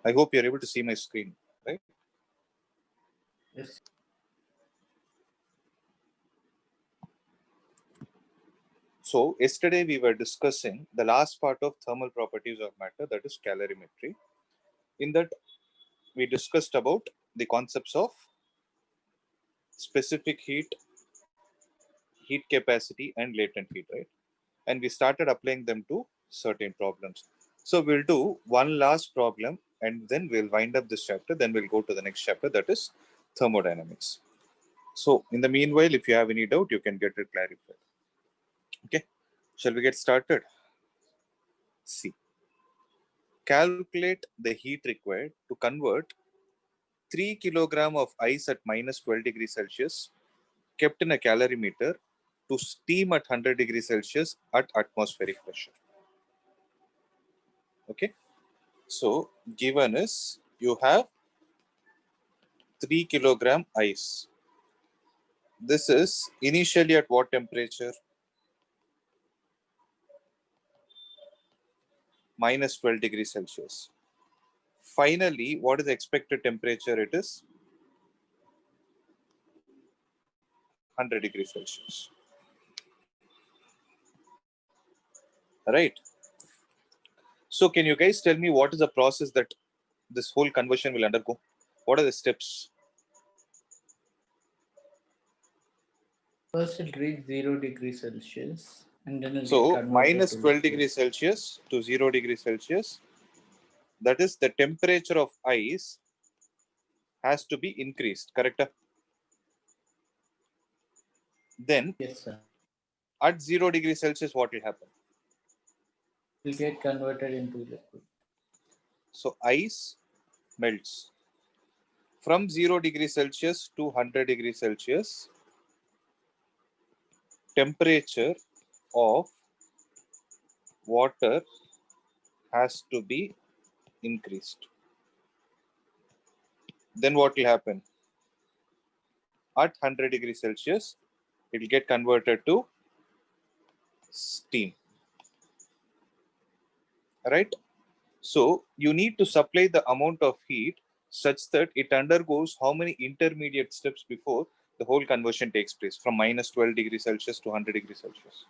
I hope you're able to see my screen, right? Yes. So yesterday we were discussing the last part of thermal properties of matter, that is calorimetry. In that we discussed about the concepts of specific heat, heat capacity and latent heat, right? And we started applying them to certain problems. So we'll do one last problem and then we'll wind up this chapter. Then we'll go to the next chapter, that is thermodynamics. So in the meanwhile, if you have any doubt, you can get it clarified. Okay, shall we get started? See, calculate the heat required to convert 3 kilogram of ice at minus 12 degrees Celsius kept in a calorimeter to steam at 100 degrees Celsius at atmospheric pressure. Okay, so given is you have 3 kilogram ice. This is initially at what temperature? Minus 12 degrees Celsius. Finally, what is the expected temperature? It is 100 degrees Celsius. Right. So can you guys tell me what is the process that this whole conversion will undergo? What are the steps? First, it reaches 0 degrees Celsius, and then it'll get So converted minus to 12 liquid. degrees Celsius to 0 degrees Celsius. That is the temperature of ice has to be increased, correct? Then Yes, sir. at 0 degrees Celsius, what will happen? It will get converted into liquid. So ice melts. From 0 degrees Celsius to 100 degrees Celsius, temperature of water has to be increased. Then what will happen? At 100 degrees Celsius, it will get converted to steam. Right? So you need to supply the amount of heat such that it undergoes how many intermediate steps before the whole conversion takes place from minus 12 degrees Celsius to 100 degrees Celsius.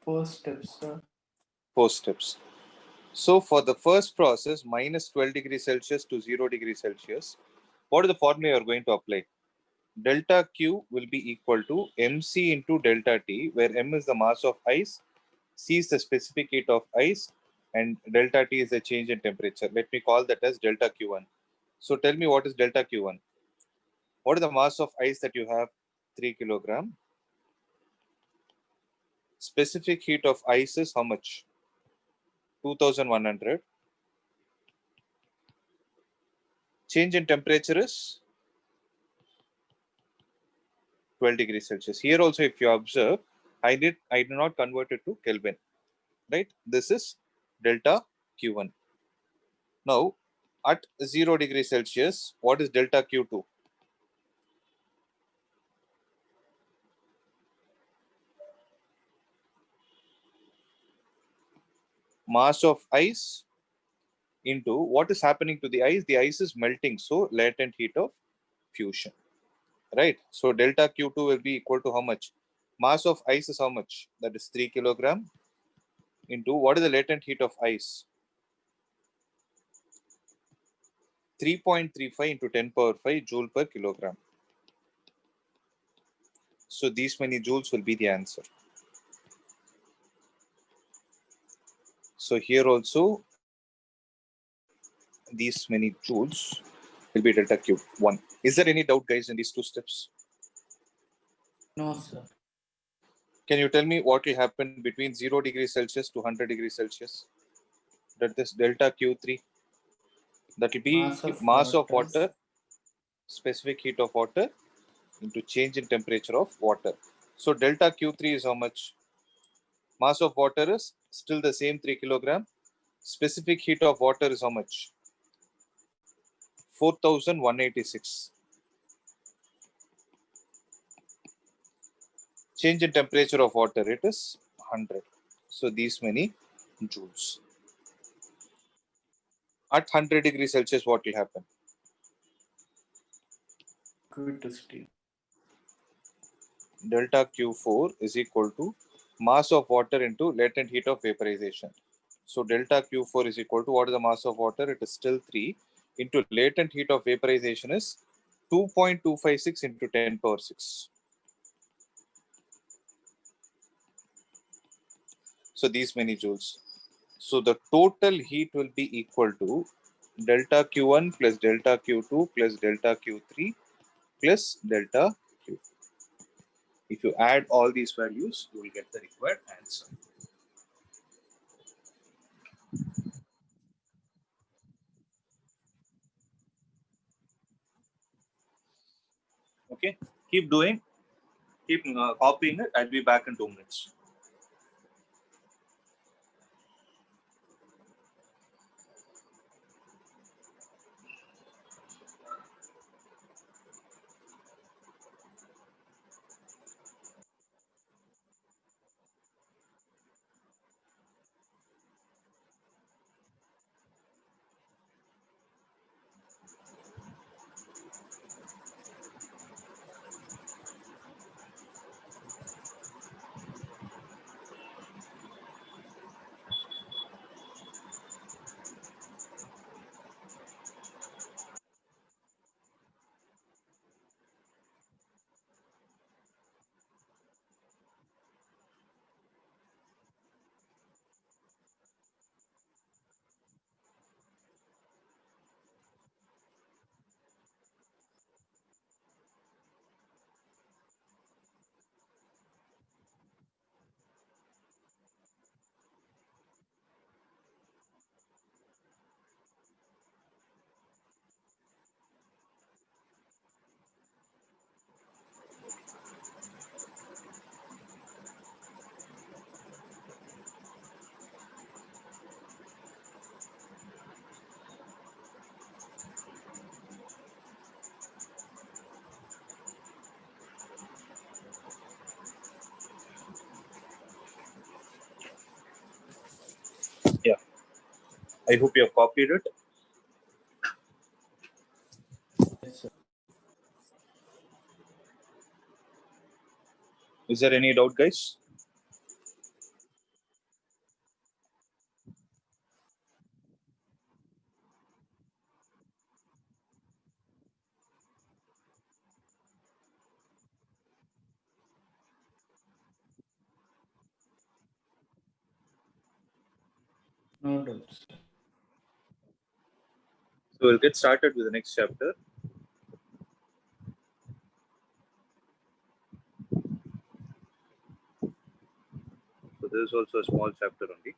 4 steps, sir. 4 steps. So for the first process, minus 12 degrees Celsius to 0 degrees Celsius, what is the formula you are going to apply? Delta Q will be equal to mc into delta T, where m is the mass of ice, c is the specific heat of ice, and delta T is the change in temperature. Let me call that as delta Q1. So tell me, what is delta Q1? What is the mass of ice that you have? 3 kilogram. Specific heat of ice is how much? 2100. Change in temperature is 12 degrees Celsius. Here also, if you observe, I do not convert it to Kelvin, right? This is delta Q1. Now, at 0 degrees Celsius, what is delta Q2? Mass of ice into what is happening to the ice? The ice is melting, so latent heat of fusion, right? So delta Q2 will be equal to how much? Mass of ice is how much? That is 3 kilogram into what is the latent heat of ice? 3.35 into 10 power 5 joule per kilogram. So these many joules will be the answer. So here also, these many joules will be delta Q1. Is there any doubt, guys, in these 2 steps? No, sir. Can you tell me what will happen between 0 degrees Celsius to 100 degrees Celsius? That is delta Q3. That will be mass of water, specific heat of water into change in temperature of water. So delta Q3 is how much? Mass of water is still the same 3 kilogram. Specific heat of water is how much? 4186. Change in temperature of water, it is 100. So these many joules. At 100 degrees Celsius, what will happen? Liquid to steam. Delta Q4 is equal to mass of water into latent heat of vaporization. So delta Q4 is equal to, what is the mass of water? It is still 3 into latent heat of vaporization is 2.256 into 10 power 6. So these many joules. So the total heat will be equal to delta Q1 plus delta Q2 plus delta Q3 plus delta Q. If you add all these values, you will get the required answer. Okay, keep doing, keep copying it. I'll be back in 2 minutes. Yeah, I hope you have copied it. Yes, sir. Is there any doubt, guys? No doubts. So we'll get started with the next chapter. So this is also a small chapter only.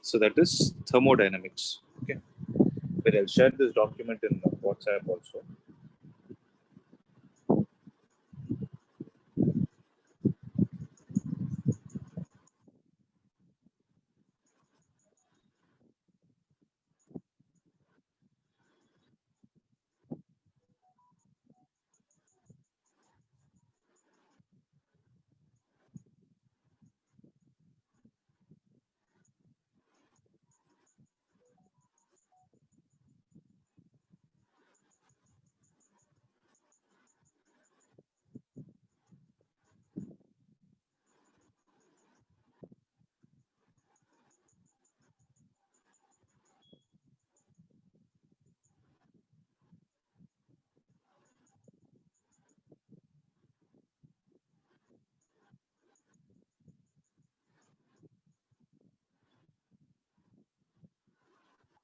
So that is thermodynamics. Okay. But I'll share this document in WhatsApp also.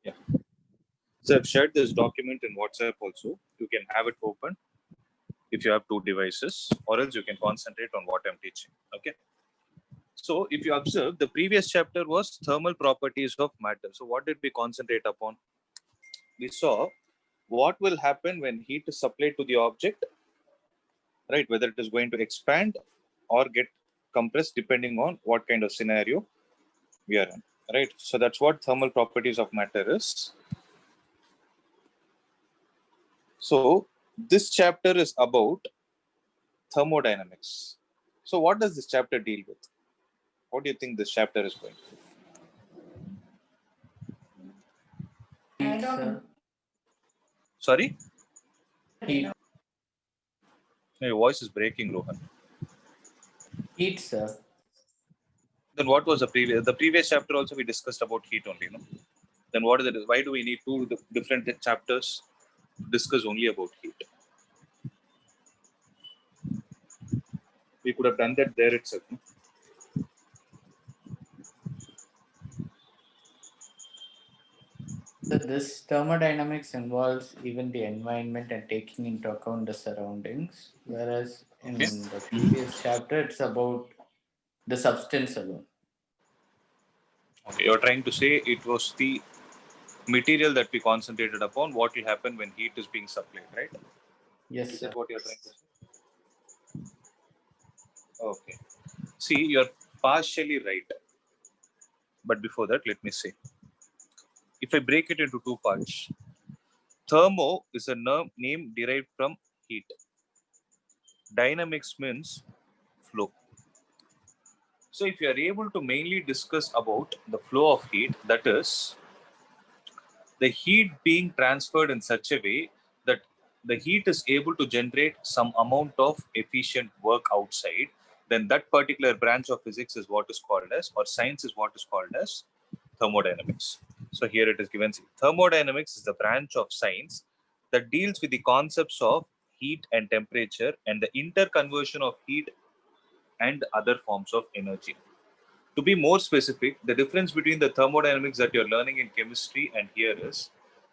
Yeah. So I've shared this document in WhatsApp also. You can have it open if you have 2 devices, or else you can concentrate on what I'm teaching. Okay. So if you observe, the previous chapter was thermal properties of matter. So what did we concentrate upon? We saw what will happen when heat is supplied to the object, right? Whether it is going to expand or get compressed depending on what kind of scenario we are in. right? So that's what thermal properties of matter is. So this chapter is about thermodynamics. So what does this chapter deal with? What do you think this chapter is going to? Heat, sir. Sorry? Heat. Your voice is breaking, Rohan. Heat, sir. Then what was the previous chapter also we discussed about heat only, no? Then what is it? Why do we need two different chapters to discuss only about heat? We could have done that there itself. No? So this thermodynamics involves even the environment and taking into account the surroundings, whereas Okay. in the previous chapter it's about the substance alone. Okay. You're trying to say it was the material that we concentrated upon, what will happen when heat is being supplied, right? Yes, Is sir. that what you're trying to say? Okay. See, you're partially right. But before that, let me say, if I break it into two parts, thermo is a name derived from heat. Dynamics means flow. So if you are able to mainly discuss about the flow of heat, that is the heat being transferred in such a way that the heat is able to generate some amount of efficient work outside, then that particular branch of physics is what is called as, or science is what is called as thermodynamics. So here it is given, thermodynamics is the branch of science that deals with the concepts of heat and temperature and the interconversion of heat and other forms of energy. To be more specific, the difference between the thermodynamics that you're learning in chemistry and here is,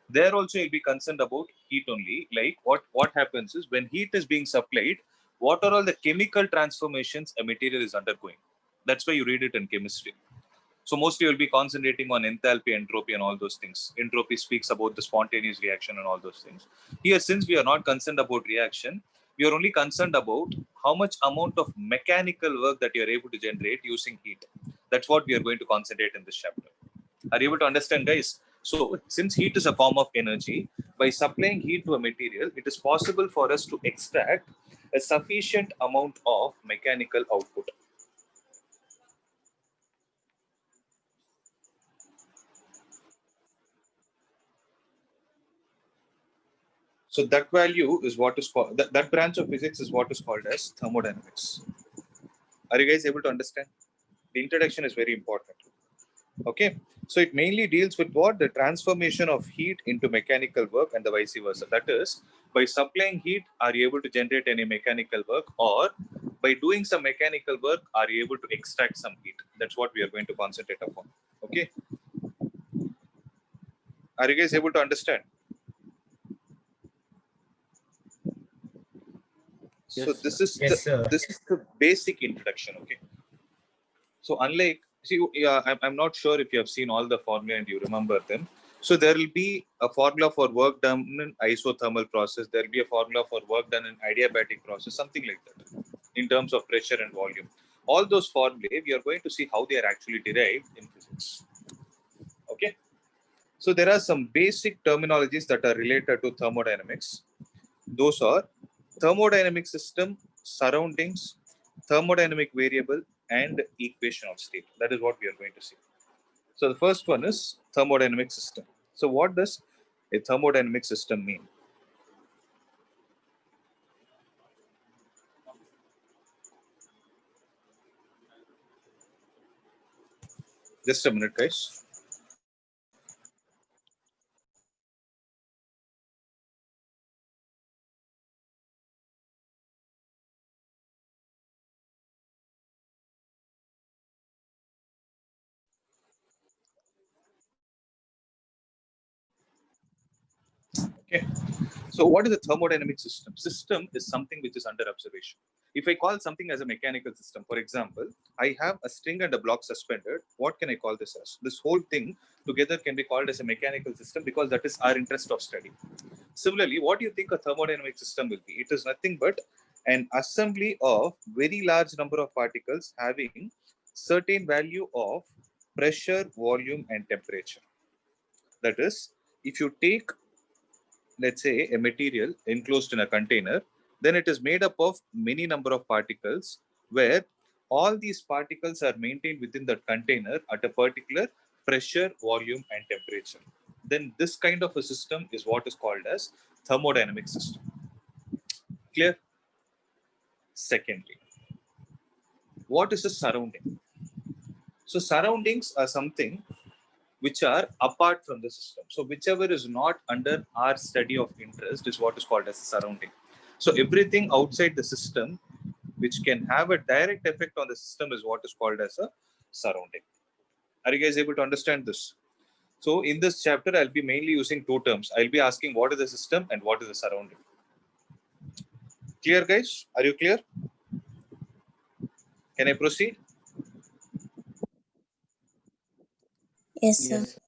there also you'll be concerned about heat only. Like what happens is when heat is being supplied, what are all the chemical transformations a material is undergoing? That's why you read it in chemistry. So mostly you'll be concentrating on enthalpy, entropy, and all those things. Entropy speaks about the spontaneous reaction and all those things. Here, since we are not concerned about reaction, we are only concerned about how much amount of mechanical work that you are able to generate using heat. That's what we are going to concentrate in this chapter. Are you able to understand, guys? So, since heat is a form of energy, by supplying heat to a material, it is possible for us to extract a sufficient amount of mechanical output. So that value is what is called, that branch of physics is what is called as thermodynamics. Are you guys able to understand? The introduction is very important. Okay. So it mainly deals with what? The transformation of heat into mechanical work and the vice versa. That is, by supplying heat, are you able to generate any mechanical work, or by doing some mechanical work, are you able to extract some heat? That's what we are going to concentrate upon. Okay. Are you guys able to understand? So Yes, sir. Yes, sir. this is the basic introduction. Okay. So unlike, see, yeah, I'm not sure if you have seen all the formula and you remember them. So there will be a formula for work done in isothermal process. There will be a formula for work done in adiabatic process, something like that, in terms of pressure and volume. All those formulae, we are going to see how they are actually derived in physics. Okay. So there are some basic terminologies that are related to thermodynamics. Those are thermodynamic system, surroundings, thermodynamic variable, and equation of state. That is what we are going to see. So the first one is thermodynamic system. So what does a thermodynamic system mean? Just a minute, guys. Okay. So what is a thermodynamic system? System is something which is under observation. If I call something as a mechanical system, for example, I have a string and a block suspended. What can I call this as? This whole thing together can be called as a mechanical system because that is our interest of study. Similarly, what do you think a thermodynamic system will be? It is nothing but an assembly of very large number of particles having certain value of pressure, volume, and temperature. That is, if you take, let's say, a material enclosed in a container, then it is made up of many number of particles where all these particles are maintained within that container at a particular pressure, volume, and temperature. Then this kind of a system is what is called as thermodynamic system. Clear? Secondly, what is the surrounding? So surroundings are something which are apart from the system. So whichever is not under our study of interest is what is called as surrounding. So everything outside the system which can have a direct effect on the system is what is called as a surrounding. Are you guys able to understand this? So in this chapter, I'll be mainly using two terms. I'll be asking what is the system and what is the surrounding. Clear, guys? Are you clear? Can I proceed? Yes, sir. Yes.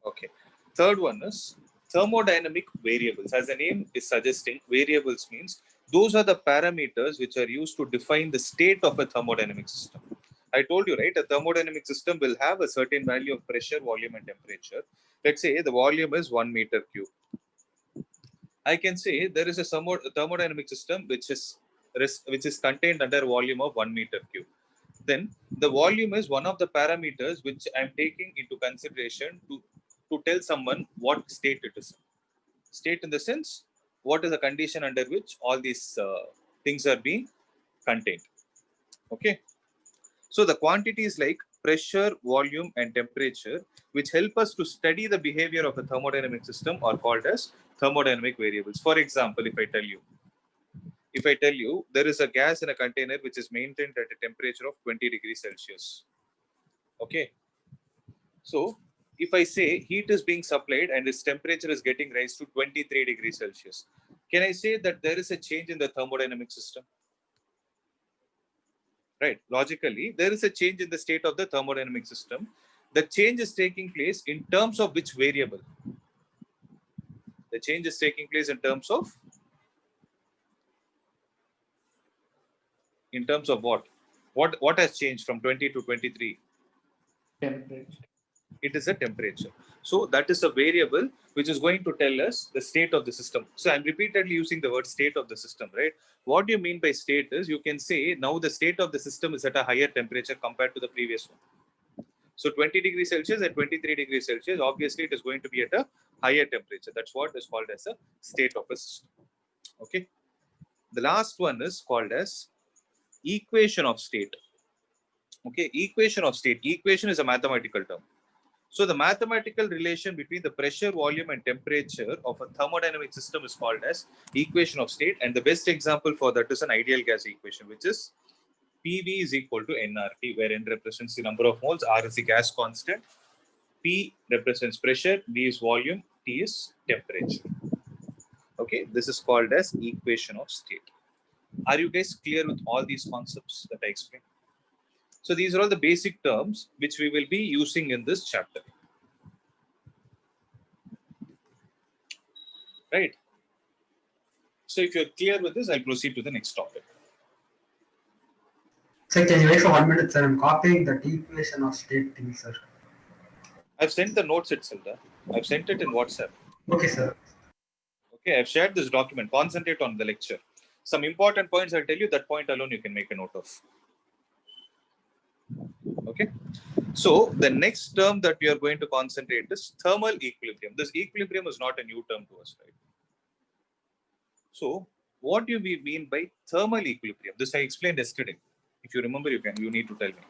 Okay. Third one is thermodynamic variables. As the name is suggesting, variables means those are the parameters which are used to define the state of a thermodynamic system. I told you, right? A thermodynamic system will have a certain value of pressure, volume, and temperature. Let's say the volume is 1 meter cube. I can say there is a thermodynamic system which is contained under volume of 1 meter cube. Then the volume is one of the parameters which I'm taking into consideration to tell someone what state it is. State in the sense, what is the condition under which all these things are being contained. Okay. So the quantities like pressure, volume, and temperature, which help us to study the behavior of a thermodynamic system, are called as thermodynamic variables. For example, if I tell you there is a gas in a container which is maintained at a temperature of 20 degrees Celsius. Okay. So if I say heat is being supplied and its temperature is getting raised to 23 degrees Celsius, can I say that there is a change in the thermodynamic system? Right. Logically, there is a change in the state of the thermodynamic system. The change is taking place in terms of which variable? The change is taking place in terms of what? What has changed from 20 to 23? Temperature. It is a temperature. So that is a variable which is going to tell us the state of the system. So I'm repeatedly using the word state of the system, right? What do you mean by state is you can say now the state of the system is at a higher temperature compared to the previous one. So 20 degrees Celsius and 23 degrees Celsius, obviously it is going to be at a higher temperature. That's what is called as a state of a system. Okay. The last one is called as equation of state. Okay. Equation of state. Equation is a mathematical term. So the mathematical relation between the pressure, volume, and temperature of a thermodynamic system is called as equation of state. And the best example for that is an ideal gas equation, which is PV is equal to nRT, where N represents the number of moles, R is the gas constant, P represents pressure, V is volume, T is temperature. Okay, this is called as equation of state. Are you guys clear with all these concepts that I explained? So these are all the basic terms which we will be using in this chapter. Right? So if you're clear with this, I'll proceed to the next topic. Sir, can you wait for 1 minute, sir? I'm copying the equation of state thing, sir. I've sent the notes itself. I've sent it in WhatsApp. Okay, sir. Okay, I've shared this document. Concentrate on the lecture. Some important points I'll tell you. That point alone you can make a note of. Okay. So the next term that we are going to concentrate is thermal equilibrium. This equilibrium is not a new term to us, right? So what do we mean by thermal equilibrium? This I explained yesterday. If you remember, you need to tell me.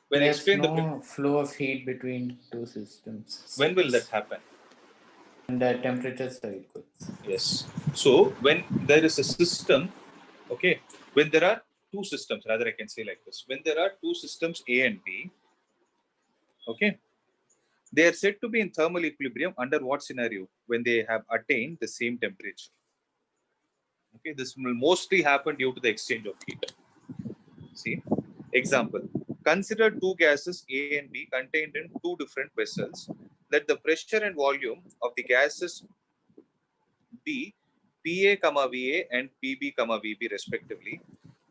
When There's I explain no flow of heat between two systems. When will that happen? And the temperatures are equal. Yes. So when there is a system, okay, when there are two systems, rather I can say like this, when there are two systems A and B, okay, they are said to be in thermal equilibrium under what scenario? When they have attained the same temperature. Okay, this will mostly happen due to the exchange of heat. See, example, consider two gases A and B contained in two different vessels. Let the pressure and volume of the gases be PA, VA and PB, VB respectively.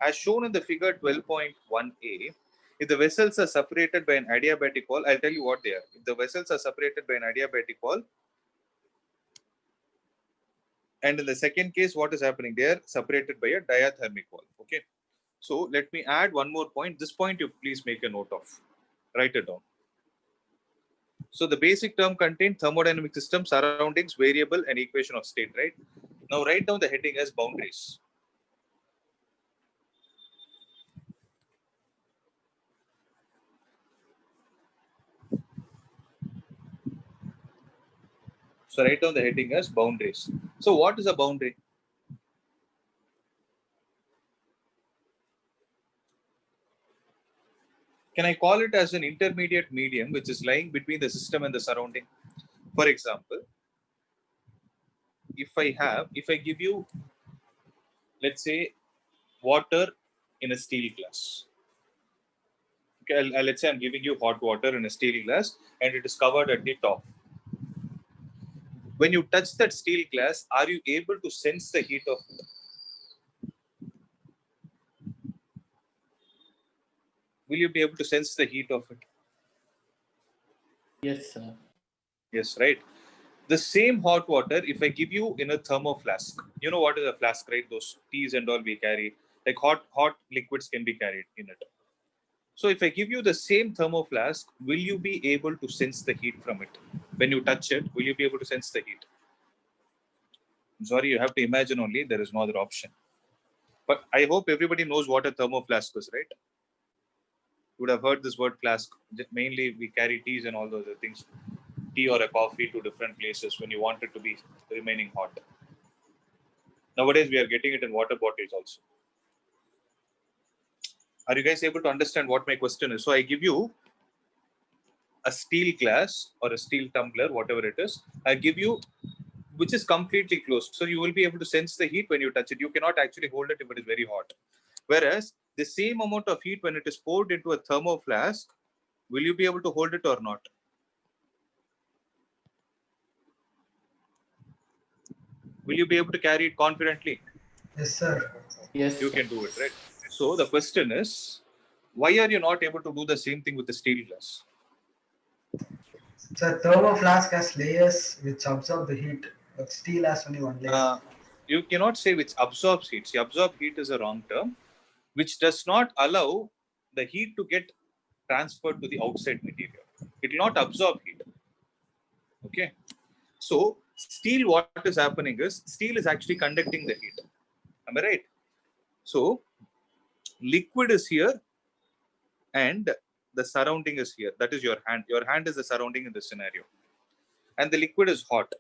As shown in the figure 12.1a, if the vessels are separated by an adiabatic wall, I'll tell you what they are. If the vessels are separated by an adiabatic wall, and in the second case, what is happening? They are separated by a diathermic wall. Okay. So let me add one more point. This point you please make a note of. Write it down. So the basic term contained thermodynamic system, surroundings, variable, and equation of state, right? Now write down the heading as boundaries. So write down the heading as boundaries. So what is a boundary? Can I call it as an intermediate medium which is lying between the system and the surrounding? For example, if I give you, let's say, water in a steel glass. Okay, let's say I'm giving you hot water in a steel glass and it is covered at the top. When you touch that steel glass, are you able to sense the heat of it? Will you be able to sense the heat of it? Yes, sir. Yes, right. The same hot water, if I give you in a thermo flask, you know what is a flask, right? Those teas and all we carry, like hot liquids can be carried in it. So if I give you the same thermo flask, will you be able to sense the heat from it? When you touch it, will you be able to sense the heat? I'm sorry, you have to imagine only. There is no other option. But I hope everybody knows what a thermo flask is, right? You would have heard this word flask. Mainly, we carry teas and all those other things, tea or a coffee to different places when you want it to be remaining hot. Nowadays, we are getting it in water bottles also. Are you guys able to understand what my question is? So I give you a steel glass or a steel tumbler, whatever it is. I give you, which is completely closed. So you will be able to sense the heat when you touch it. You cannot actually hold it if it is very hot. Whereas the same amount of heat when it is poured into a thermo flask, will you be able to hold it or not? Will you be able to carry it confidently? Yes, sir. Yes, You sir. can do it, right? So the question is, why are you not able to do the same thing with the steel glass? So thermo flask has layers which absorb the heat, but steel has only one layer. You cannot say which absorbs heat. See, absorb heat is a wrong term, which does not allow the heat to get transferred to the outside material. It will not absorb heat. Okay. So steel, what is happening is steel is actually conducting the heat. Am I right? So liquid is here and the surrounding is here. That is your hand. Your hand is the surrounding in this scenario. And the liquid is hot.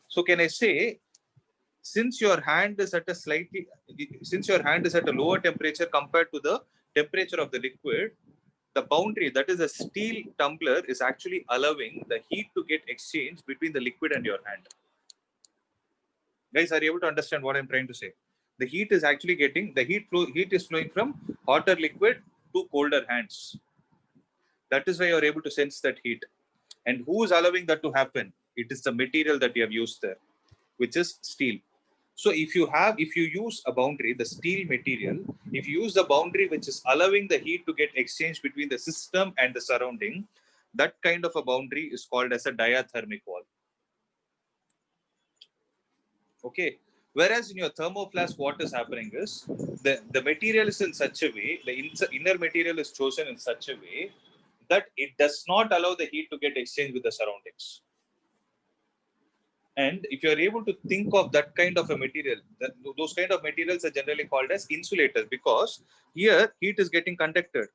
So can I say, since your hand is at a lower temperature compared to the temperature of the liquid, the boundary, that is a steel tumbler, is actually allowing the heat to get exchanged between the liquid and your hand. Guys, are you able to understand what I'm trying to say? The heat is actually getting, heat is flowing from hotter liquid to colder hands. That is why you're able to sense that heat. And who is allowing that to happen? It is the material that you have used there, which is steel. So if you use a boundary, the steel material, if you use the boundary which is allowing the heat to get exchanged between the system and the surrounding, that kind of a boundary is called as a diathermic wall. Okay. Whereas in your thermoflask, what is happening is the material is in such a way, the inner material is chosen in such a way that it does not allow the heat to get exchanged with the surroundings. And if you are able to think of that kind of a material, those kind of materials are generally called as insulators, because here heat is getting conducted.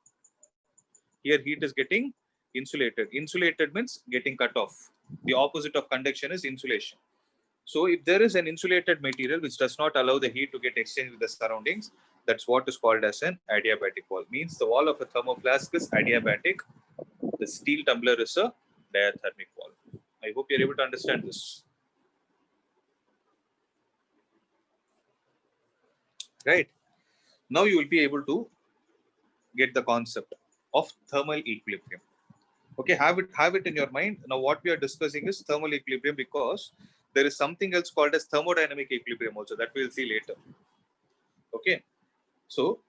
Here heat is getting insulated. Insulated means getting cut off. The opposite of conduction is insulation. So if there is an insulated material which does not allow the heat to get exchanged with the surroundings, that's what is called as an adiabatic wall. Means the wall of a thermoflask is adiabatic. The steel tumbler is a diathermic wall. I hope you're able to understand this. Right. Now you will be able to get the concept of thermal equilibrium. Okay, have it in your mind. Now what we are discussing is thermal equilibrium, because there is something else called as thermodynamic equilibrium also, that we'll see later. Okay, so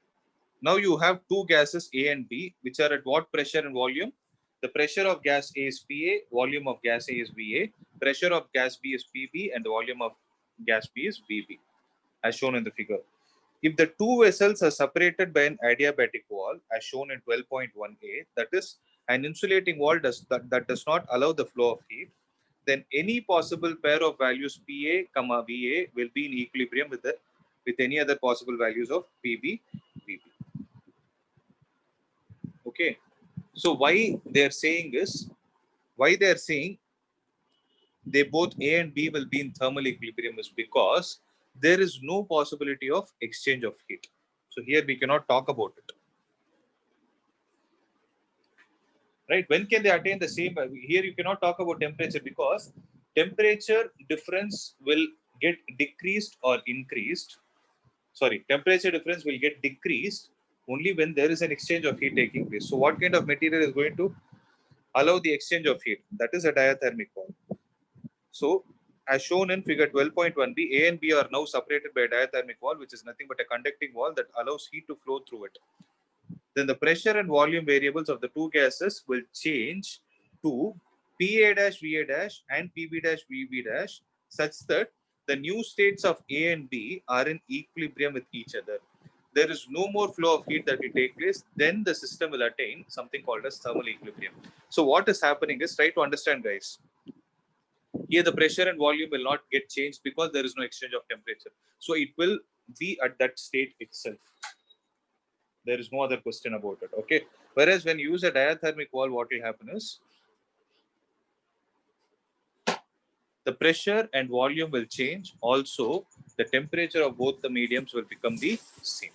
Now you have two gases A and B, which are at what pressure and volume? The pressure of gas A is PA, volume of gas A is VA, pressure of gas B is PB, and the volume of gas B is VB, as shown in the figure. If the two vessels are separated by an adiabatic wall, as shown in 12.1a, that is, an insulating wall that does not allow the flow of heat, then any possible pair of values PA, VA will be in equilibrium with any other possible values of PB, VB. Okay. So why they are saying they both A and B will be in thermal equilibrium is because there is no possibility of exchange of heat. So here we cannot talk about it. Right? When can they attain the same? Here you cannot talk about temperature because temperature difference will get decreased or increased. Sorry, temperature difference will get decreased only when there is an exchange of heat taking place. So what kind of material is going to allow the exchange of heat? That is a diathermic wall. So as shown in figure 12.1b, A and B are now separated by a diathermic wall, which is nothing but a conducting wall that allows heat to flow through it. Then the pressure and volume variables of the two gases will change to PA dash VA dash and PB dash VB dash such that the new states of A and B are in equilibrium with each other. There is no more flow of heat that will take place. Then the system will attain something called as thermal equilibrium. So what is happening is, try to understand, guys. Here the pressure and volume will not get changed because there is no exchange of temperature. So it will be at that state itself. There is no other question about it. Okay. Whereas when you use a diathermic wall, what will happen is the pressure and volume will change. Also, the temperature of both the mediums will become the same.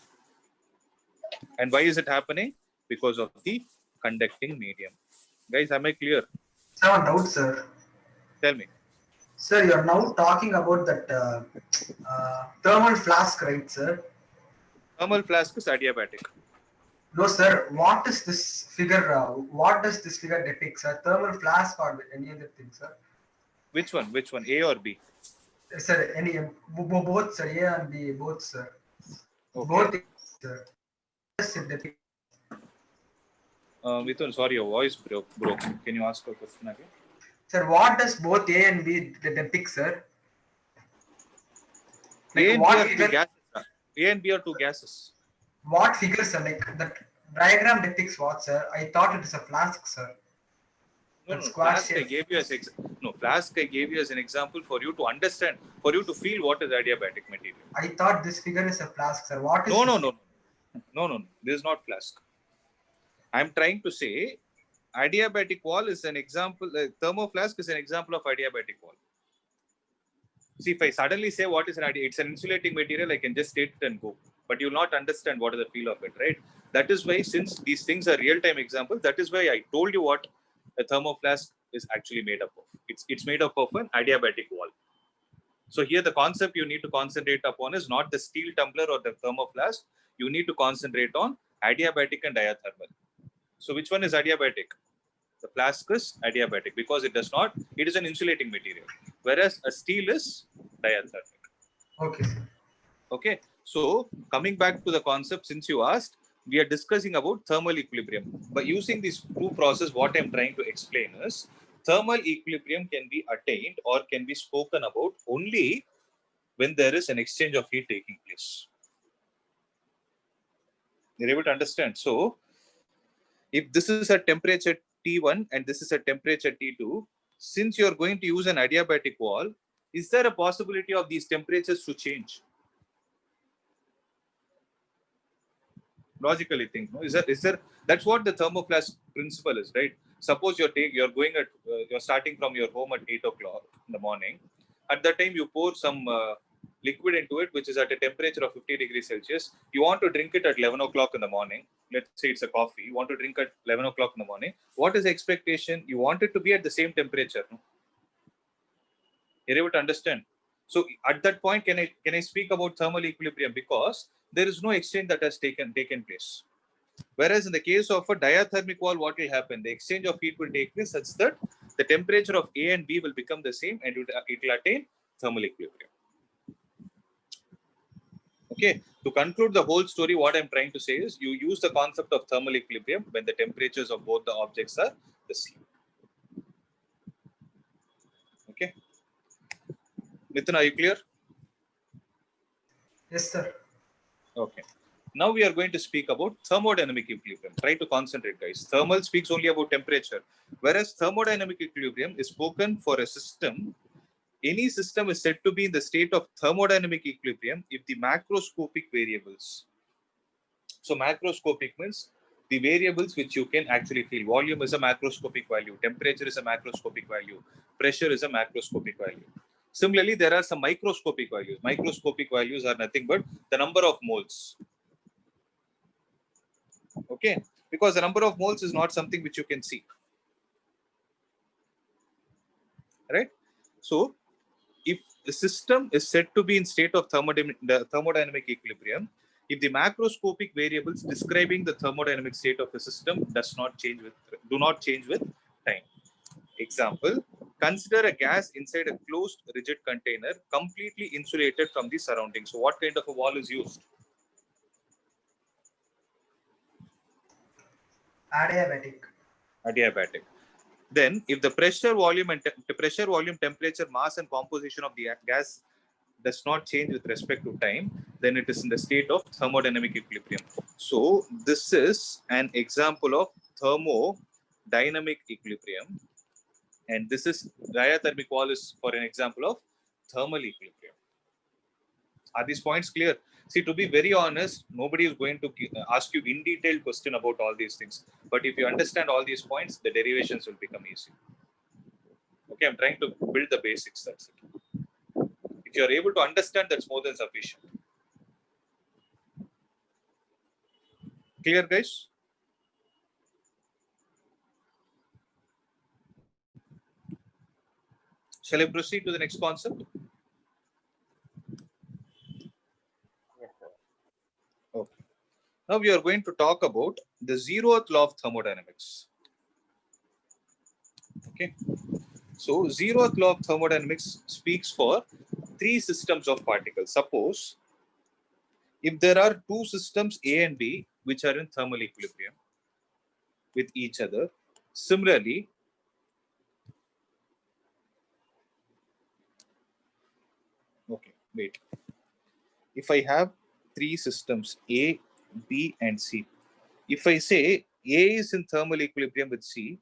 And why is it happening? Because of the conducting medium. Guys, am I clear? I have a doubt, sir. Tell me. Sir, you are now talking about that thermal flask, right, sir? Thermal flask is adiabatic. No, sir. What is this figure? What does this figure depict, sir? Thermal flask or any other thing, sir? Which one? Which one? A or B? Sir, any both, sir. A and B, both, sir. Okay. Both, sir. Does it depict? Mithun, sorry, your voice broke. Can you ask a question again? Sir, what does both A and B depict, sir? A Like and what B are two figure? gases. A and B are two gases. What figure, sir? Like the diagram depicts what, sir? I thought it is a flask, sir. No, That no, square flask I shape. gave you as flask I gave you as an example for you to understand, for you to feel what is adiabatic material. I thought this figure is a flask, sir. What is No, this? no, no, no, no, no. This is not flask. I'm trying to say adiabatic wall is an example. Thermoflask is an example of adiabatic wall. See, if I suddenly say what is an it's an insulating material, I can just state it and go. But you'll not understand what is the feel of it, right? That is why, since these things are real-time examples, that is why I told you what a thermoflask is actually made up of. It's made up of an adiabatic wall. So here the concept you need to concentrate upon is not the steel tumbler or the thermoflask. You need to concentrate on adiabatic and diathermal. So which one is adiabatic? The flask is adiabatic because it is an insulating material, whereas a steel is diathermic. Okay, sir. Okay, so coming back to the concept, since you asked, we are discussing about thermal equilibrium. By using these two processes, what I'm trying to explain is thermal equilibrium can be attained or can be spoken about only when there is an exchange of heat taking place. You're able to understand? So if this is a temperature T1 and this is a temperature T2, since you're going to use an adiabatic wall, is there a possibility of these temperatures to change? Logically think, no? Is there that's what the thermoflask principle is, right? Suppose you're starting from your home at 8 o'clock in the morning. At that time, you pour some liquid into it, which is at a temperature of 50 degrees Celsius. You want to drink it at 11 o'clock in the morning. Let's say it's a coffee. You want to drink at 11 o'clock in the morning. What is the expectation? You want it to be at the same temperature. No? You're able to understand. So at that point, can I speak about thermal equilibrium? Because there is no exchange that has taken place. Whereas in the case of a diathermic wall, what will happen? The exchange of heat will take place such that the temperature of A and B will become the same and it will attain thermal equilibrium. Okay, to conclude the whole story, what I'm trying to say is you use the concept of thermal equilibrium when the temperatures of both the objects are the same. Okay, Mithun, are you clear? Yes, sir. Okay. Now we are going to speak about thermodynamic equilibrium. Try to concentrate, guys. Thermal speaks only about temperature, whereas thermodynamic equilibrium is spoken for a system. Any system is said to be in the state of thermodynamic equilibrium if the macroscopic variables. So macroscopic means the variables which you can actually feel. Volume is a macroscopic value. Temperature is a macroscopic value. Pressure is a macroscopic value. Similarly, there are some microscopic values. Microscopic values are nothing but the number of moles. Okay, because the number of moles is not something which you can see. Right? So, if the system is said to be in state of thermodynamic equilibrium, if the macroscopic variables describing the thermodynamic state of a system do not change with time. Example, consider a gas inside a closed rigid container completely insulated from the surroundings. So what kind of a wall is used? Adiabatic. Adiabatic. Then, if the pressure, volume, temperature, mass, and composition of the gas does not change with respect to time, then it is in the state of thermodynamic equilibrium. So, this is an example of thermodynamic equilibrium, and this is diathermic wall is for an example of thermal equilibrium. Are these points clear? See, to be very honest, nobody is going to ask you in detailed question about all these things. But if you understand all these points, the derivations will become easy. Okay, I'm trying to build the basics. That's it. If you are able to understand, that's more than sufficient. Clear, guys? Shall I proceed to the next concept? Okay. Now we are going to talk about the zeroth law of thermodynamics. Okay. So zeroth law of thermodynamics speaks for three systems of particles. Suppose if there are two systems A and B which are in thermal equilibrium with each other, similarly, okay, wait. If I have three systems A, B, and C, if I say A is in thermal equilibrium with C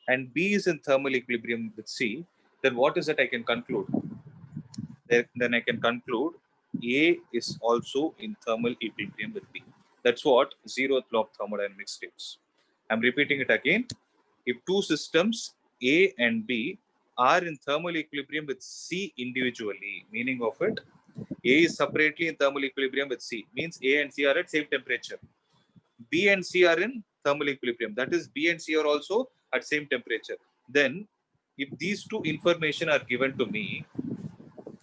and B is in thermal equilibrium with C, then what is that I can conclude? Then I can conclude A is also in thermal equilibrium with B. That's what zeroth law of thermodynamics states. I'm repeating it again. If two systems A and B are in thermal equilibrium with C individually, meaning of it, A is separately in thermal equilibrium with C, means A and C are at same temperature. B and C are in thermal equilibrium. That is, B and C are also at same temperature. Then, if these two information are given to me,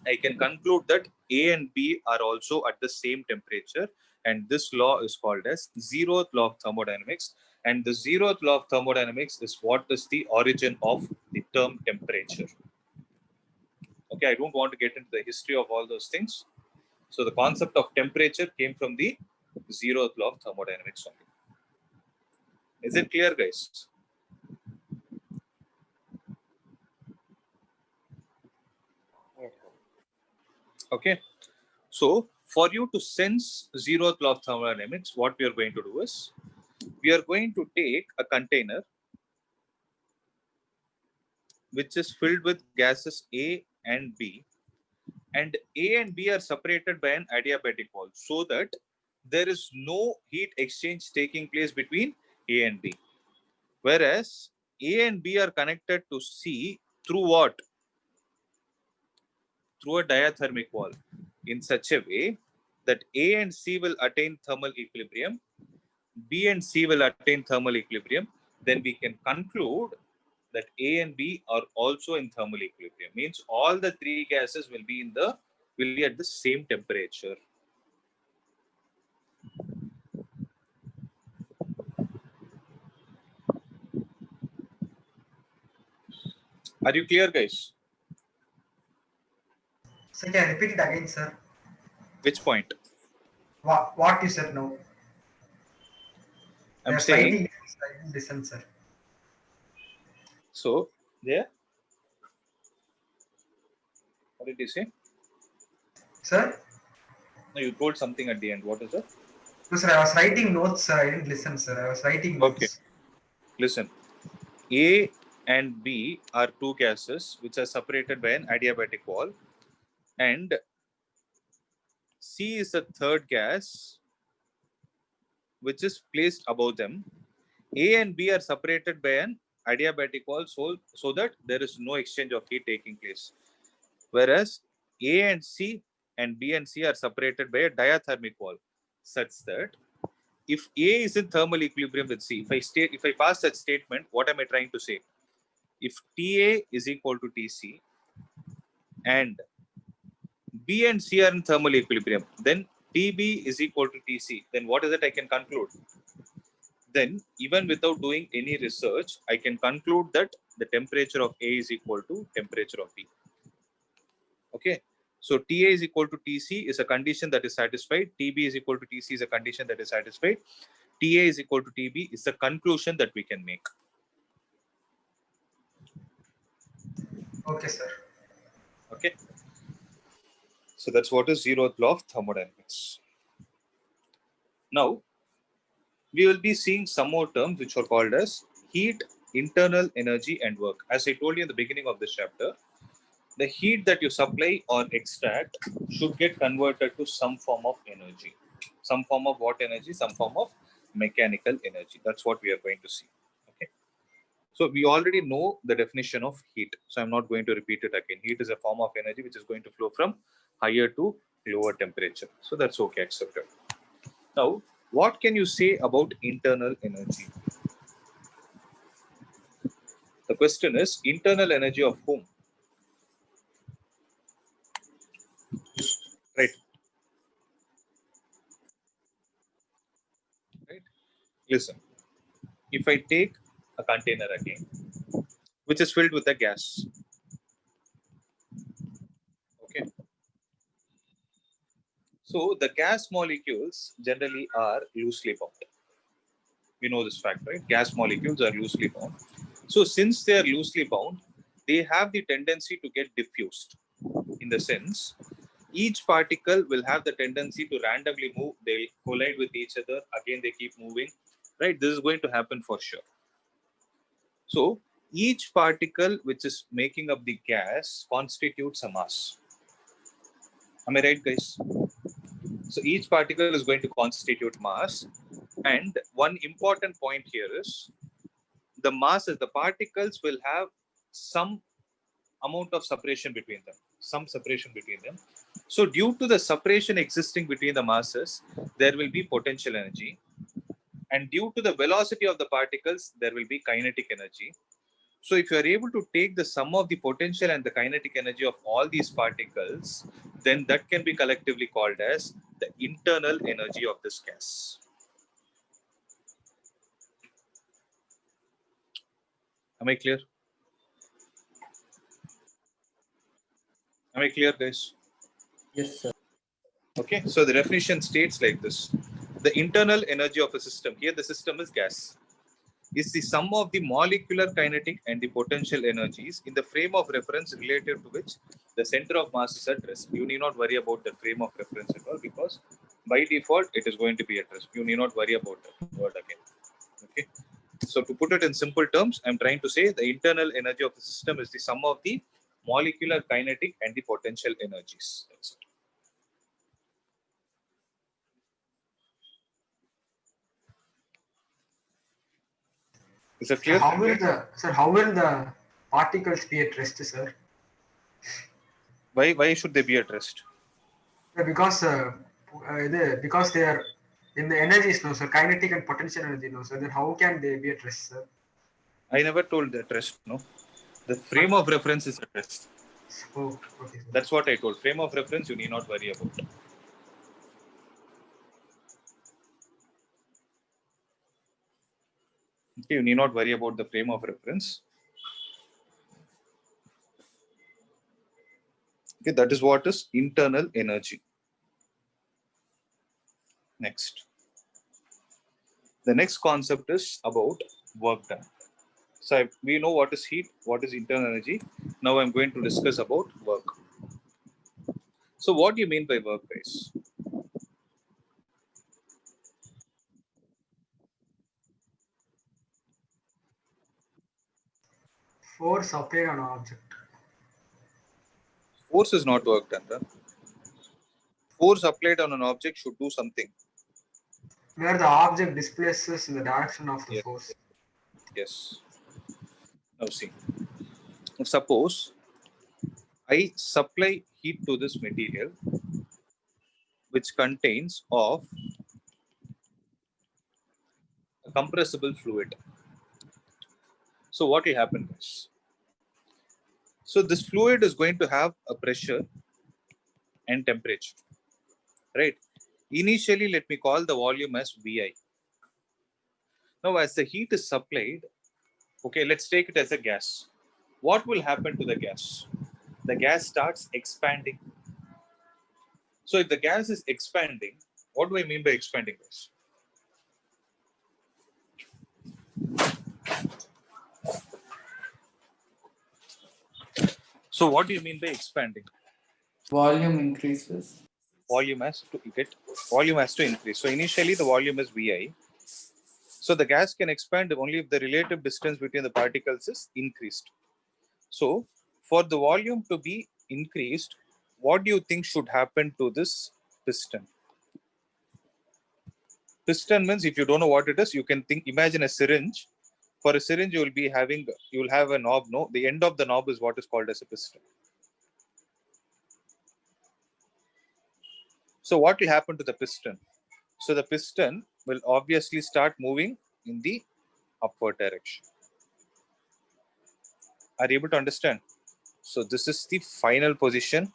I can conclude that A and B are also at the same temperature, and this law is called as zeroth law of thermodynamics. And the zeroth law of thermodynamics is what is the origin of the term temperature. Okay, I don't want to get into the history of all those things. So the concept of temperature came from the zeroth law of thermodynamics only. Is it clear, guys? Okay. So for you to sense zeroth law of thermodynamics, what we are going to do is we are going to take a container which is filled with gases A and B, and A and B are separated by an adiabatic wall so that there is no heat exchange taking place between A and B. Whereas A and B are connected to C through what? Through a diathermic wall in such a way that A and C will attain thermal equilibrium, B and C will attain thermal equilibrium, then we can conclude that A and B are also in thermal equilibrium. Means all the three gases will be at the same temperature. Are you clear, guys? So can I repeat it again, sir? Which point? What you said now? I'm Yes, saying, writing distance, sir. so there, what did you say? Sir? No, you told something at the end. What is it? No, sir, I was writing notes, sir. I didn't listen, sir. I was writing Okay, notes. listen. A and B are two gases which are separated by an adiabatic wall, and C is the third gas which is placed above them. A and B are separated by an adiabatic wall so that there is no exchange of heat taking place. Whereas A and C and B and C are separated by a diathermic wall, such that if A is in thermal equilibrium with C, if I pass that statement, what am I trying to say? If TA is equal to TC and B and C are in thermal equilibrium, then TB is equal to TC. Then what is it I can conclude? Then even without doing any research, I can conclude that the temperature of A is equal to temperature of B. Okay. So TA is equal to TC is a condition that is satisfied. TB is equal to TC is a condition that is satisfied. TA is equal to TB is the conclusion that we can make. Okay, sir. Okay. So that's what is zeroth law of thermodynamics. Now, we will be seeing some more terms which are called as heat, internal energy, and work. As I told you in the beginning of this chapter, the heat that you supply or extract should get converted to some form of energy. Some form of what energy? Some form of mechanical energy. That's what we are going to see. Okay. So we already know the definition of heat. So I'm not going to repeat it again. Heat is a form of energy which is going to flow from higher to lower temperature. So that's okay, accepted. Now, what can you say about internal energy? The question is internal energy of whom? Right. Right. Listen, if I take a container again, which is filled with a gas. Okay. So the gas molecules generally are loosely bound. We know this fact, right? Gas molecules are loosely bound. So since they are loosely bound, they have the tendency to get diffused. In the sense, each particle will have the tendency to randomly move. They'll collide with each other. Again, they keep moving. Right? This is going to happen for sure. So each particle which is making up the gas constitutes a mass. Am I right, guys? So each particle is going to constitute mass. And one important point here is the masses, the particles will have some amount of separation between them, some separation between them. So due to the separation existing between the masses, there will be potential energy. And due to the velocity of the particles, there will be kinetic energy. So if you are able to take the sum of the potential and the kinetic energy of all these particles, then that can be collectively called as the internal energy of this gas. Am I clear? Am I clear, guys? Yes, sir. Okay, so the definition states like this. The internal energy of a system, here the system is gas, is the sum of the molecular kinetic and the potential energies in the frame of reference relative to which the center of mass is at rest. You need not worry about the frame of reference at all because by default it is going to be at rest. You need not worry about that word again. Okay. So to put it in simple terms, I'm trying to say the internal energy of the system is the sum of the molecular kinetic and the potential energies. That's it. Is that clear? How will the particles be at rest, sir? Why should they be at rest? Because they are in the energies, no, sir. Kinetic and potential energy, no, sir. Then how can they be at rest, sir? I never told that rest, no. The frame of reference is at rest. Oh, okay, sir. That's what I told. Frame of reference, you need not worry about. Okay, you need not worry about the frame of reference. Okay, that is what is internal energy. Next. The next concept is about work done. So we know what is heat, what is internal energy. Now I'm going to discuss about work. So what do you mean by work, guys? Force applied on object. Force is not work done. Right? Force applied on an object should do something. Where the object displaces in the direction of the Yes. force. Yes. Now see. Suppose I supply heat to this material which contains of a compressible fluid. So what will happen is, so this fluid is going to have a pressure and temperature, right? Initially, let me call the volume as Vi. Now, as the heat is supplied, okay, let's take it as a gas. What will happen to the gas? The gas starts expanding. So if the gas is expanding, what do I mean by expanding this? So what do you mean by expanding? Volume increases. Volume has to increase. So initially the volume is Vi. So the gas can expand only if the relative distance between the particles is increased. So for the volume to be increased, what do you think should happen to this piston? Piston means, if you don't know what it is, you can imagine a syringe. For a syringe, you will have a knob. No, the end of the knob is what is called as a piston. So what will happen to the piston? So the piston will obviously start moving in the upward direction. Are you able to understand? So this is the final position,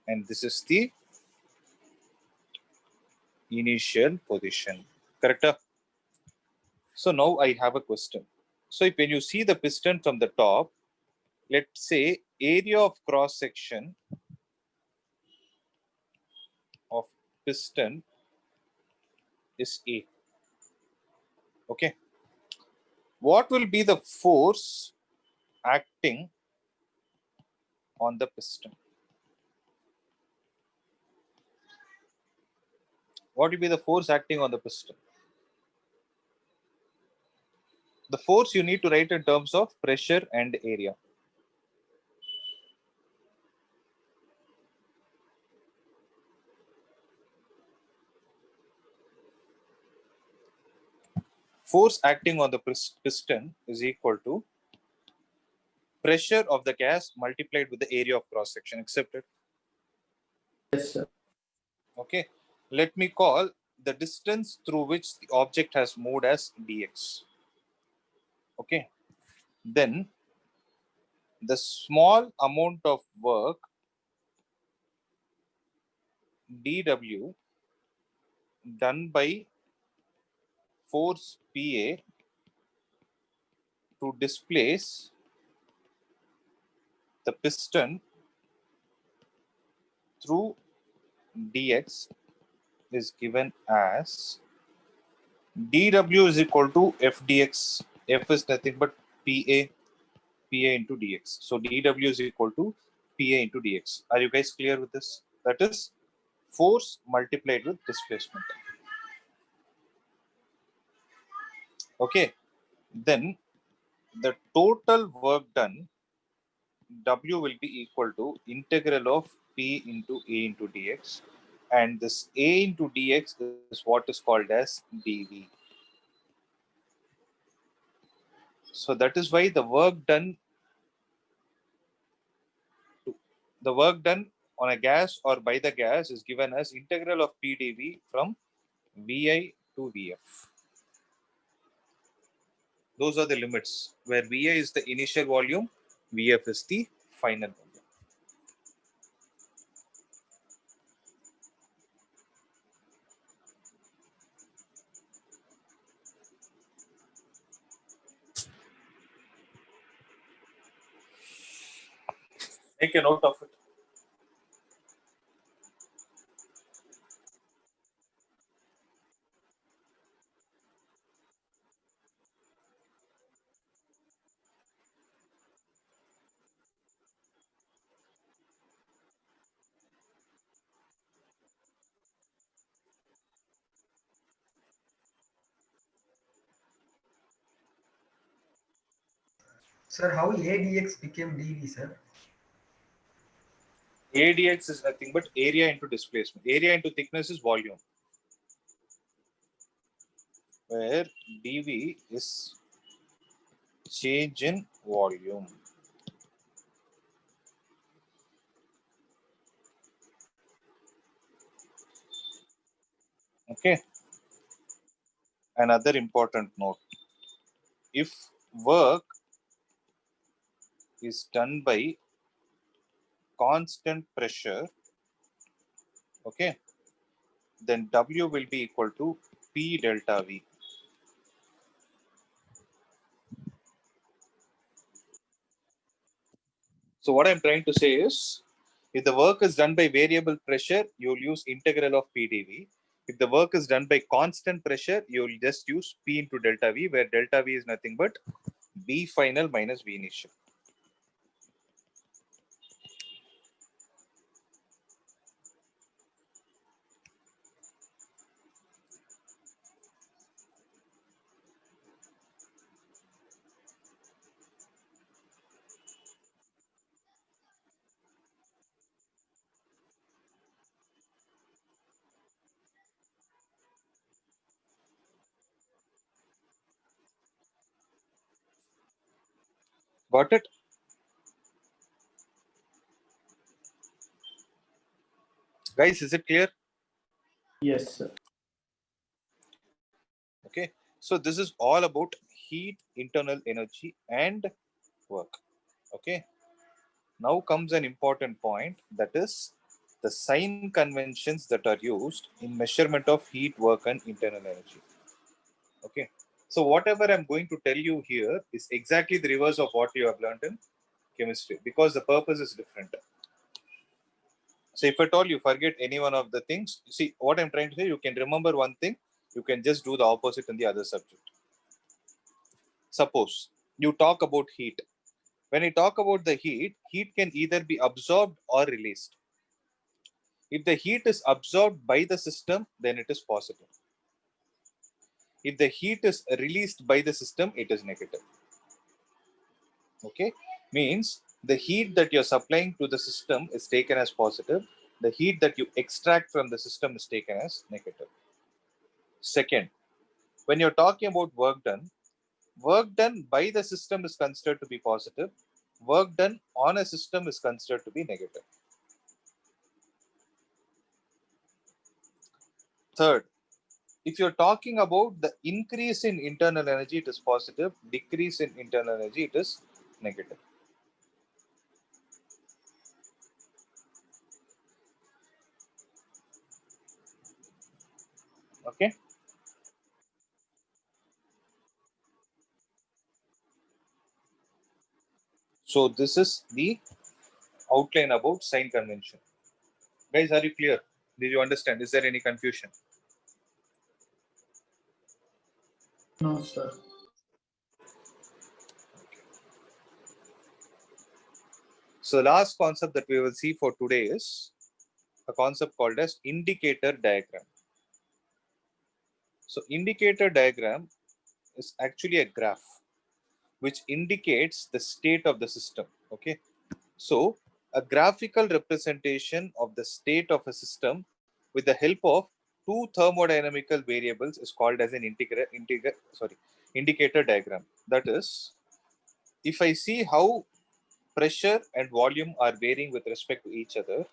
and this is the initial position. Correct? So now I have a question. So when you see the piston from the top, let's say area of cross section of piston is A. Okay. What will be the force acting on the piston? What will be the force acting on the piston? The force you need to write in terms of pressure and area. Force acting on the piston is equal to pressure of the gas multiplied with the area of cross section. Accepted? Yes, sir. Okay. Let me call the distance through which the object has moved as dx. Okay. Then the small amount of work dw done by force Pa to displace the piston through dx is given as dw is equal to f dx. F is nothing but Pa into dx. So dw is equal to Pa into dx. Are you guys clear with this? That is force multiplied with displacement. Okay. Then the total work done, W will be equal to integral of P into A into dx. And this A into dx is what is called as dV. So that is why the work done on a gas or by the gas is given as integral of P dV from Vi to Vf. Those are the limits where Vi is the initial volume, Vf is the final volume. Make a note of it. Sir, how ADX became dV, sir? ADX is nothing but area into displacement. Area into thickness is volume, where dV is change in volume. Okay. Another important note: if work is done by constant pressure, okay, then W will be equal to P delta V. So what I'm trying to say is, if the work is done by variable pressure, you'll use integral of PdV. If the work is done by constant pressure, you'll just use P into delta V, where delta V is nothing but V final minus V initial. Got it? Guys, is it clear? Yes, sir. Okay. So this is all about heat, internal energy, and work. Okay. Now comes an important point, that is the sign conventions that are used in measurement of heat, work, and internal energy. Okay. So whatever I'm going to tell you here is exactly the reverse of what you have learned in chemistry, because the purpose is different. So if at all you forget any one of the things, see what I'm trying to say, you can remember one thing, you can just do the opposite in the other subject. Suppose you talk about heat. When you talk about the heat, heat can either be absorbed or released. If the heat is absorbed by the system, then it is positive. If the heat is released by the system, it is negative. Okay, means the heat that you're supplying to the system is taken as positive. The heat that you extract from the system is taken as negative. Second, when you're talking about work done by the system is considered to be positive. Work done on a system is considered to be negative. Third, if you're talking about the increase in internal energy, it is positive. Decrease in internal energy, it is negative. Okay. So this is the outline about sign convention. Guys, are you clear? Did you understand? Is there any confusion? No, sir. So last concept that we will see for today is a concept called as indicator diagram. So indicator diagram is actually a graph which indicates the state of the system. Okay. So a graphical representation of the state of a system with the help of two thermodynamical variables is called as an indicator diagram. That is, if I see how pressure and volume are varying with respect to each other,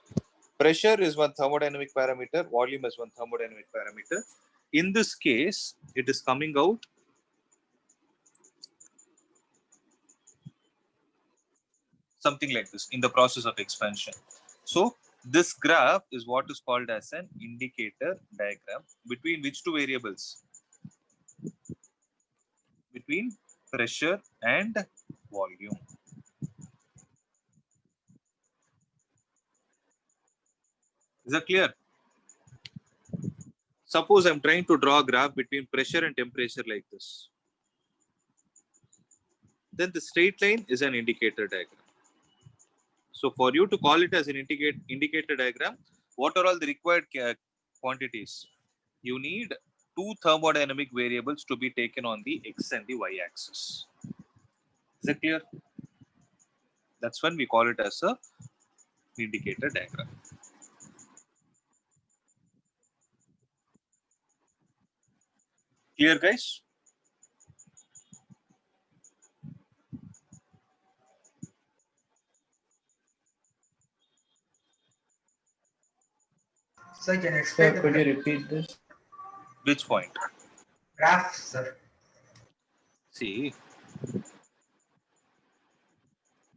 pressure is one thermodynamic parameter, volume is one thermodynamic parameter. In this case, it is coming out something like this in the process of expansion. So this graph is what is called as an indicator diagram between which two variables? Between pressure and volume. Is that clear? Suppose I'm trying to draw a graph between pressure and temperature like this. Then the straight line is an indicator diagram. So for you to call it as an indicator diagram, what are all the required quantities? You need two thermodynamic variables to be taken on the x and the y axis. Is that clear? That's when we call it as a indicator diagram. Clear, guys? Sir, can you explain Sir, the could you repeat this? Which point? graph, sir? See,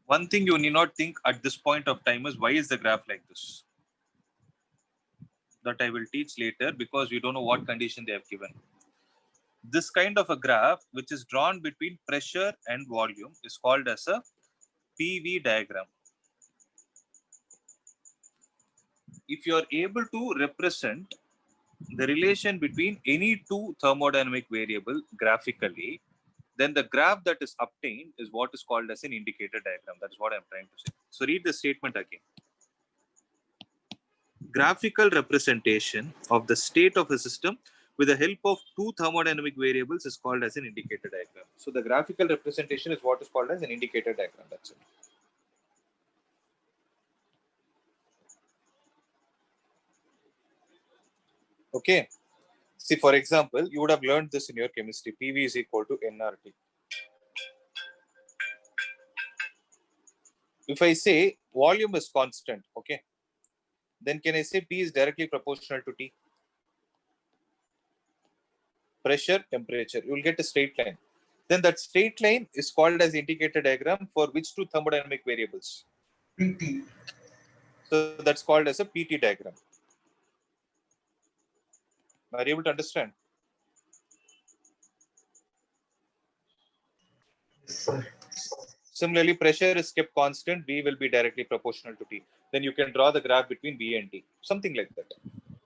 one thing you need not think at this point of time is why is the graph like this? That I will teach later because we don't know what condition they have given. This kind of a graph, which is drawn between pressure and volume, is called as a PV diagram. If you are able to represent the relation between any two thermodynamic variable graphically, then the graph that is obtained is what is called as an indicator diagram. That is what I'm trying to say. So read the statement again. Graphical representation of the state of a system with the help of two thermodynamic variables is called as an indicator diagram. So the graphical representation is what is called as an indicator diagram. That's it. Okay. See, for example, you would have learned this in your chemistry. PV is equal to nRT. If I say volume is constant, okay, then can I say P is directly proportional to T? Pressure, temperature, you will get a straight line. Then that straight line is called as indicator diagram for which two thermodynamic variables? PT. So that's called as a PT diagram. Are you able to understand? Yes, sir. Similarly, pressure is kept constant, V will be directly proportional to T. Then you can draw the graph between V and T, something like that.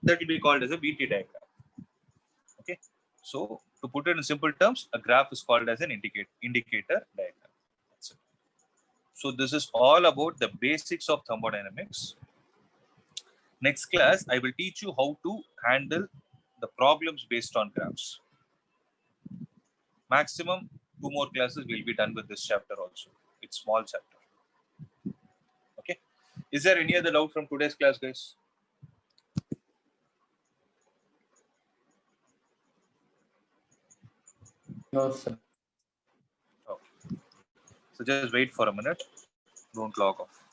That will be called as a VT diagram. Okay. So to put it in simple terms, a graph is called as an indicator diagram. That's it. So this is all about the basics of thermodynamics. Next class, I will teach you how to handle the problems based on graphs. Maximum 2 more classes will be done with this chapter also. It's small chapter. Okay. Is there any other doubt from today's class, guys? No, sir. Okay. So just wait for a minute. Don't log off.